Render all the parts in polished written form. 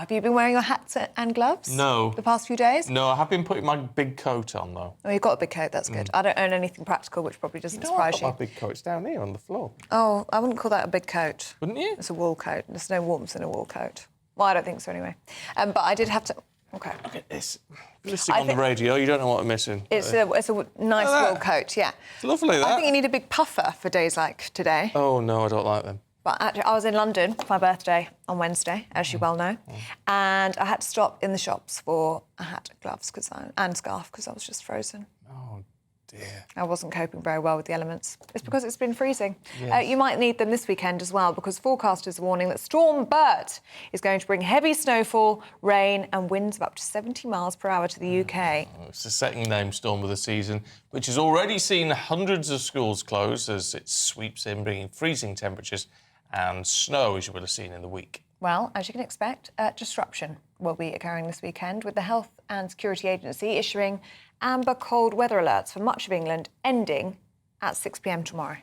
have you been wearing your hats and gloves? No. The past few days? No, I have been putting my big coat on, though. Oh, you've got a big coat, that's good. I don't own anything practical, which probably doesn't surprise I've got my big coat's down here on the floor. Oh, I wouldn't call that a big coat. Wouldn't you? It's a wool coat. There's no warmth in a wool coat. Well, I don't think so, anyway. But I did have to... OK. Look at this. Listening on the radio, you don't know what I'm missing. It's a nice wool coat, yeah. It's lovely, that. I think you need a big puffer for days like today. Oh, no, I don't like them. But actually, I was in London for my birthday on Wednesday, as you well know, and I had to stop in the shops for a hat, gloves and scarf because I was just frozen. Oh, dear. I wasn't coping very well with the elements. It's because it's been freezing. Yes. You might need them this weekend as well because forecasters are warning that Storm Bert is going to bring heavy snowfall, rain and winds of up to 70 miles per hour to the UK. Oh, it's the second named storm of the season, which has already seen hundreds of schools close as it sweeps in, bringing freezing temperatures and snow, as you would have seen in the week. Well, as you can expect, disruption will be occurring this weekend, with the Health and Security Agency issuing amber cold weather alerts for much of England, ending at 6 p.m. tomorrow.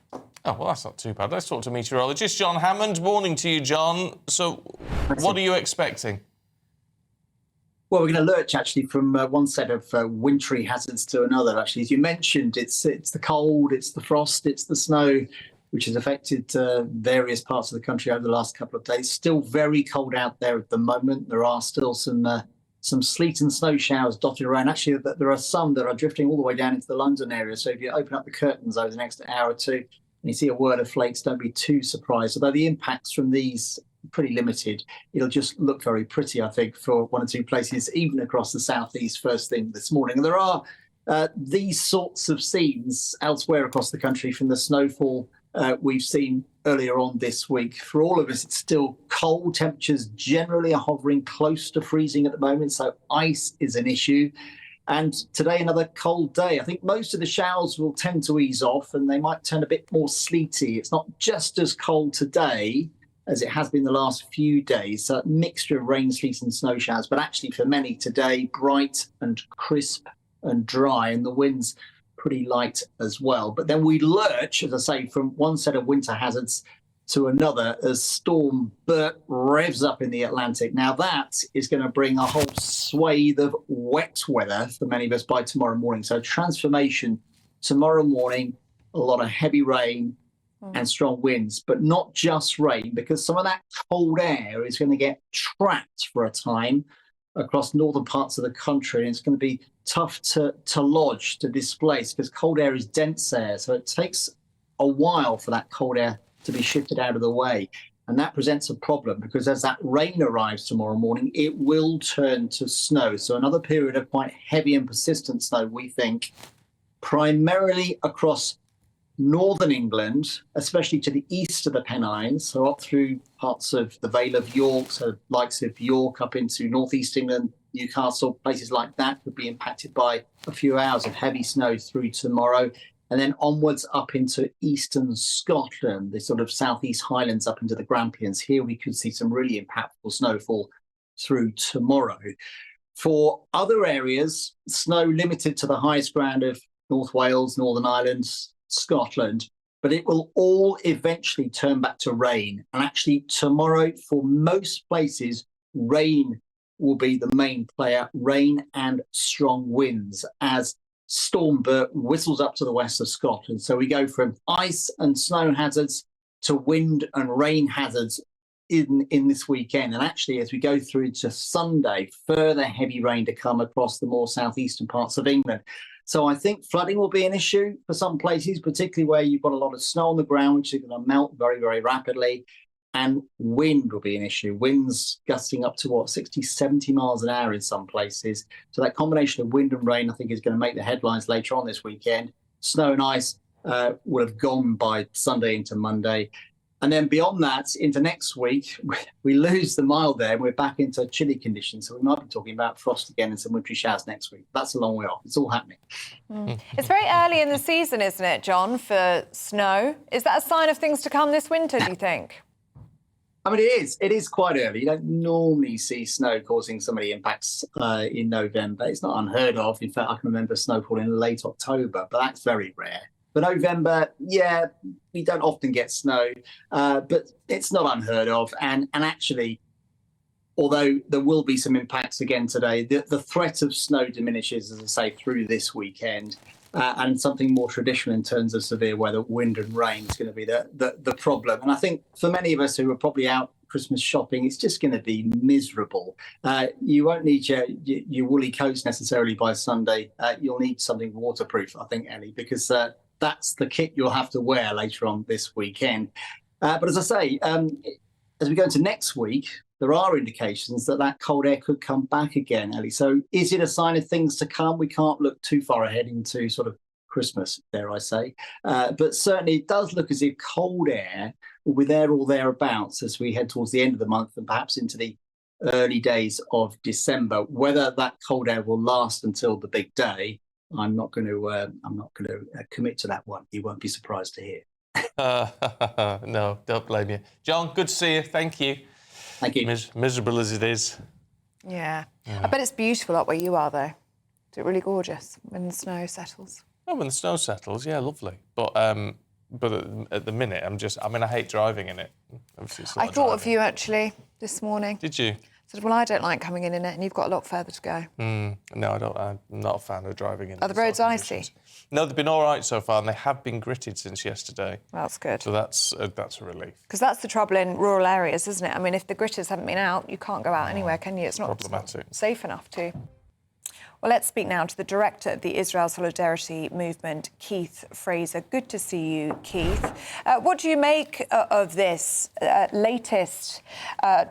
Oh, well, that's not too bad. Let's talk to meteorologist John Hammond. Morning to you, John. So, what are you expecting? Well, we're going to lurch, actually, from one set of wintry hazards to another, actually. As you mentioned, it's the cold, it's the frost, it's the snow, which has affected various parts of the country over the last couple of days. Still very cold out there at the moment. There are still some sleet and snow showers dotted around. Actually, there are some that are drifting all the way down into the London area. So if you open up the curtains over the next hour or two and you see a whirl of flakes, don't be too surprised. Although the impacts from these are pretty limited, it'll just look very pretty, I think, for one or two places, even across the southeast first thing this morning. And there are these sorts of scenes elsewhere across the country from the snowfall we've seen earlier on this week. For all of us, it's still cold. Temperatures generally are hovering close to freezing at the moment, so ice is an issue. And today, another cold day. I think most of the showers will tend to ease off and they might turn a bit more sleety. It's not just as cold today as it has been the last few days. So a mixture of rain, sleet and snow showers. But actually for many today, bright and crisp and dry, and the winds pretty light as well. But then we lurch, as I say, from one set of winter hazards to another as Storm Bert revs up in the Atlantic. Now that is going to bring a whole swathe of wet weather for many of us by tomorrow morning. So transformation tomorrow morning, a lot of heavy rain and strong winds, but not just rain, because some of that cold air is going to get trapped for a time across northern parts of the country, and it's going to be tough to lodge, to displace, because cold air is dense air. So it takes a while for that cold air to be shifted out of the way. And that presents a problem because as that rain arrives tomorrow morning, it will turn to snow. So another period of quite heavy and persistent snow, we think, primarily across northern England, especially to the east of the Pennines, so up through parts of the Vale of York, so likes of York up into northeast England, Newcastle, places like that could be impacted by a few hours of heavy snow through tomorrow. And then onwards up into eastern Scotland, the sort of southeast Highlands up into the Grampians. Here we could see some really impactful snowfall through tomorrow. For other areas, snow limited to the highest ground of North Wales, Northern Ireland, Scotland, but it will all eventually turn back to rain. And actually tomorrow, for most places, rain will be the main player, rain and strong winds as Storm Bert whistles up to the west of Scotland. So we go from ice and snow hazards to wind and rain hazards in this weekend. And actually, as we go through to Sunday, further heavy rain to come across the more southeastern parts of England. So I think flooding will be an issue for some places, particularly where you've got a lot of snow on the ground, which is going to melt very, very rapidly. And wind will be an issue. Winds gusting up to, 60, 70 miles an hour in some places. So that combination of wind and rain, I think, is going to make the headlines later on this weekend. Snow and ice will have gone by Sunday into Monday. And then beyond that, into next week, we lose the mild there and we're back into chilly conditions. So we might be talking about frost again and some wintry showers next week. That's a long way off. It's all happening. It's very early in the season, isn't it, John, for snow? Is that a sign of things to come this winter, do you think? I mean, it is. It is quite early. You don't normally see snow causing so many impacts in November. It's not unheard of. In fact, I can remember snowfall in late October, but that's very rare. For November, yeah, we don't often get snow, but it's not unheard of. And actually, although there will be some impacts again today. The threat of snow diminishes, as I say, through this weekend. And something more traditional in terms of severe weather, wind and rain, is going to be the problem. And I think for many of us who are probably out Christmas shopping, it's just going to be miserable. You won't need your woolly coats necessarily by Sunday. You'll need something waterproof, I think, Ellie, because that's the kit you'll have to wear later on this weekend. But as I say, as we go into next week, there are indications that cold air could come back again, Ellie. So is it a sign of things to come? We can't look too far ahead into sort of Christmas, dare I say. But certainly it does look as if cold air will be there or thereabouts as we head towards the end of the month and perhaps into the early days of December. Whether that cold air will last until the big day, I'm not going to commit to that one. You won't be surprised to hear. No, don't blame you. John, good to see you. Thank you. Thank you. Miserable as it is. Yeah. I bet it's beautiful up where you are, though. Is it really gorgeous when the snow settles? Oh, when the snow settles, yeah, lovely. But at the minute, I hate driving in it. Obviously, it's a lot I of thought driving. of you, actually, this morning. Did you? I said, well, I don't like coming in it, and you've got a lot further to go. No, I don't. I'm not a fan of driving in. Are the roads icy? No, they've been all right so far, and they have been gritted since yesterday. That's good. So that's a relief. Because that's the trouble in rural areas, isn't it? I mean, if the gritters haven't been out, you can't go out anywhere, can you? It's not Problematic. safe enough to. Well, let's speak now to the director of the Israel Solidarity Movement, Keith Fraser. Good to see you, Keith. What do you make of this latest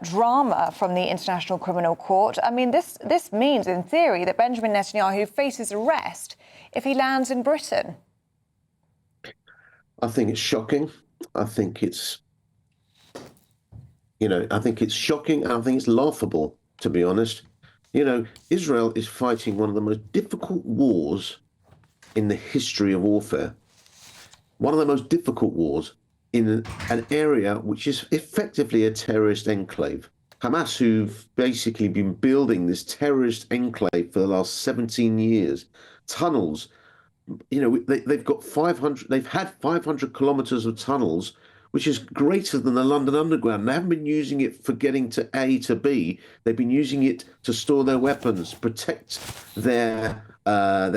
drama from the International Criminal Court? I mean, this means, in theory, that Benjamin Netanyahu faces arrest if he lands in Britain. I think it's shocking. I think it's shocking, and I think it's laughable, to be honest. Israel is fighting one of the most difficult wars in the history of warfare. One of the most difficult wars in an area which is effectively a terrorist enclave. Hamas, who've basically been building this terrorist enclave for the last 17 years, tunnels. They've got 500. They've had 500 kilometers of tunnels, which is greater than the London Underground. They haven't been using it for getting to A to B. They've been using it to store their weapons, protect their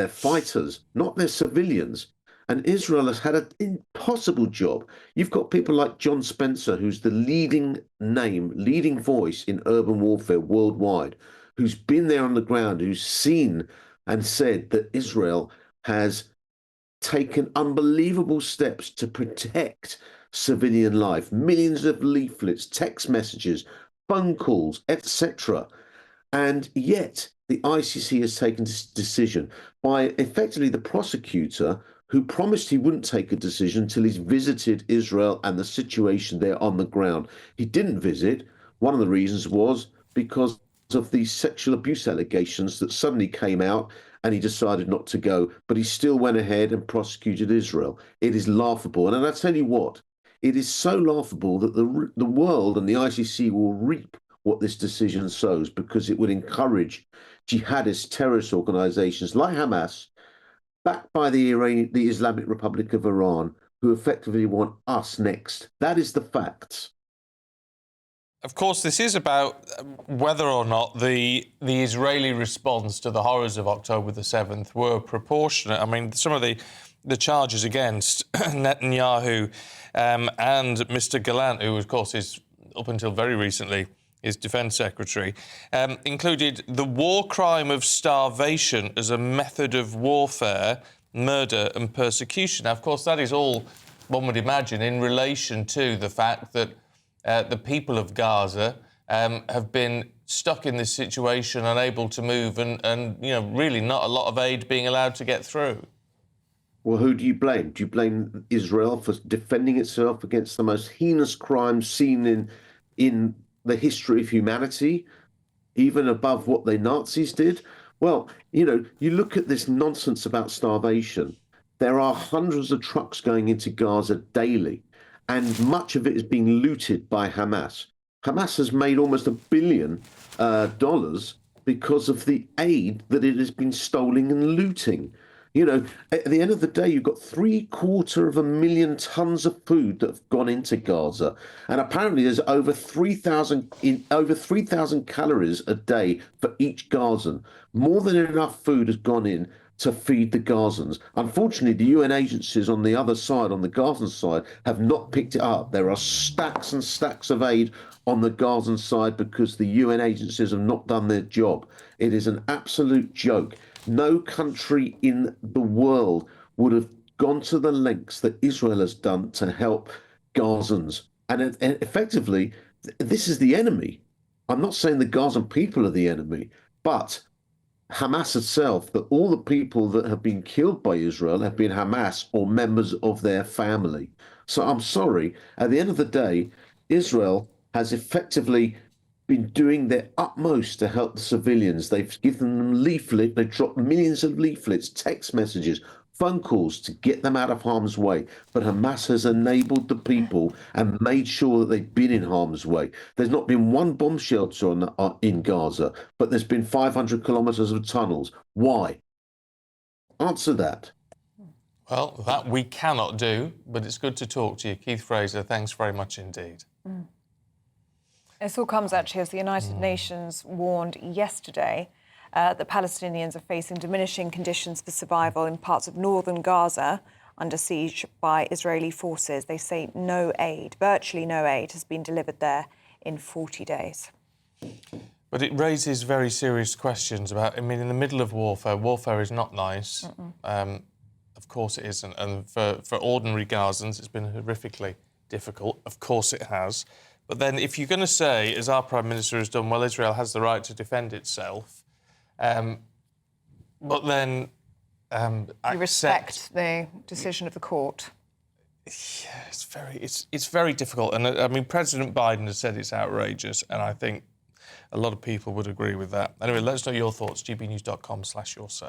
fighters, not their civilians. And Israel has had an impossible job. You've got people like John Spencer, who's the leading voice in urban warfare worldwide, who's been there on the ground, who's seen and said that Israel has taken unbelievable steps to protect civilian life, millions of leaflets, text messages, phone calls, etc. And yet the ICC has taken this decision by effectively the prosecutor, who promised he wouldn't take a decision until he's visited Israel and the situation there on the ground. He didn't visit. One of the reasons was because of these sexual abuse allegations that suddenly came out, and he decided not to go, but he still went ahead and prosecuted Israel. It is laughable. And I tell you what, it is so laughable that the world and the ICC will reap what this decision sows, because it would encourage jihadist terrorist organizations like Hamas, backed by the Islamic Republic of Iran, who effectively want us next. That is the facts. Of course, this is about whether or not the Israeli response to the horrors of October the 7th were proportionate. I mean, some of the charges against Netanyahu and Mr. Gallant, who, of course, is, up until very recently, his defence secretary, included the war crime of starvation as a method of warfare, murder and persecution. Now, of course, that is all, one would imagine, in relation to the fact that the people of Gaza have been stuck in this situation, unable to move, and really not a lot of aid being allowed to get through. Well, who do you blame? Do you blame Israel for defending itself against the most heinous crimes seen in the history of humanity, even above what the Nazis did? Well, you look at this nonsense about starvation. There are hundreds of trucks going into Gaza daily, and much of it is being looted by Hamas. Hamas has made almost $1 billion because of the aid that it has been stealing and looting. You know, at the end of the day, you've got 750,000 tons of food that have gone into Gaza, and apparently there's over 3,000 calories a day for each Gazan. More than enough food has gone in to feed the Gazans. Unfortunately, the UN agencies on the other side, on the Gazan side, have not picked it up. There are stacks and stacks of aid on the Gazan side because the UN agencies have not done their job. It is an absolute joke. No country in the world would have gone to the lengths that Israel has done to help Gazans. And effectively, this is the enemy. I'm not saying the Gazan people are the enemy, but Hamas itself, that all the people that have been killed by Israel have been Hamas or members of their family. So I'm sorry, at the end of the day, Israel has effectively been doing their utmost to help the civilians. They've given them leaflets, they've dropped millions of leaflets, text messages, phone calls to get them out of harm's way. But Hamas has enabled the people and made sure that they've been in harm's way. There's not been one bomb shelter in Gaza, but there's been 500 kilometers of tunnels. Why? Answer that. Well, that we cannot do, but it's good to talk to you. Keith Fraser, thanks very much indeed. This all comes actually as the United Nations warned yesterday that Palestinians are facing diminishing conditions for survival in parts of northern Gaza under siege by Israeli forces. They say no aid, virtually no aid, has been delivered there in 40 days. But it raises very serious questions about, I mean, in the middle of warfare is not nice. Of course it isn't. And for ordinary Gazans, it's been horrifically difficult. Of course it has. But then if you're going to say, as our Prime Minister has done, well, Israel has the right to defend itself, but then You respect the decision of the court. Yeah, it's very difficult. And I mean, President Biden has said it's outrageous, and I think a lot of people would agree with that. Anyway, let us know your thoughts, gbnews.com/yoursay.